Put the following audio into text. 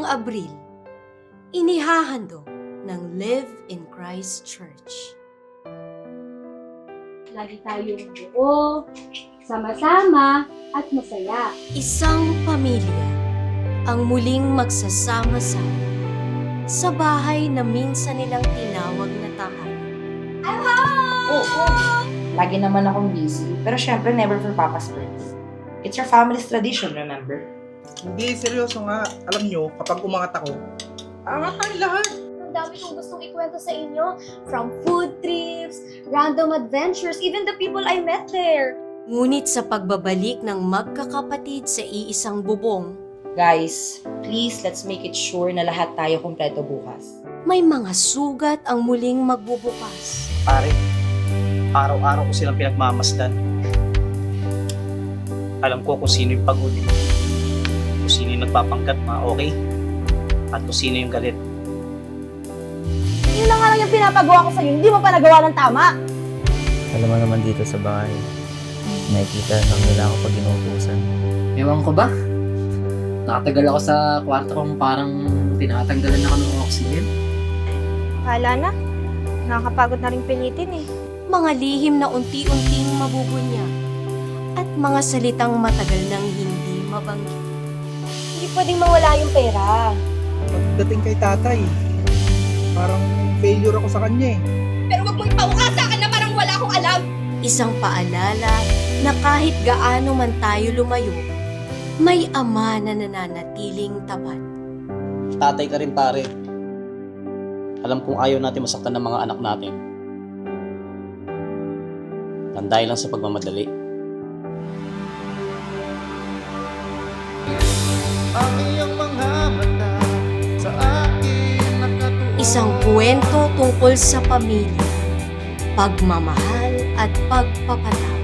Abril, inihahandog ng Live in Christ Church. Lagi tayong buo, sama-sama, at masaya. Isang pamilya ang muling magsasama-sama sa bahay na minsan nilang tinawag na tahanan. Oo. Lagi naman akong busy. Pero syempre, never for Papa's birthday. It's your family's tradition, remember? Hindi, seryoso nga. Alam nyo, kapag umangat ako, angat tayo lahat. Ang dami kong gustong ikwento sa inyo. From food trips, random adventures, even the people I met there. Ngunit sa pagbabalik ng magkakapatid sa iisang bubong, Guys, please, let's make it sure na lahat tayo kumpleto bukas. may mga sugat ang muling magbubukas. Pare, araw-araw ko silang pinagmamasdan. Alam ko kung sino yung pagod, kung sino yung nagpapangkat okay, at kung sino yung galit. Yun na nga lang yung pinapagawa ko sa'yo, hindi mo pa nagawa ng tama. Alam mo naman dito sa bahay, nakikita lang nila ako pag inuutusan. Ewan ko ba? Nakatagal ako sa kwarto kong parang tinatanggalan ako ng oxygen. Akala na, nakakapagod na rin pilitin eh. Mga lihim na unti-unting mabubunya at mga salitang matagal nang hindi mabanggit. Hindi pwedeng mawala yung pera. Pagdating kay tatay, parang failure ako sa kanya eh. Pero wag mo ipauka sa akin na parang wala akong alam. Isang paalala na kahit gaano man tayo lumayo, may ama na nananatiling tapat. Tatay ka rin pare. Alam kong ayaw natin masaktan ng mga anak natin. Dahil lang sa pagmamadali. Isang kwento tungkol sa pamilya, pagmamahal at pagpapatawad.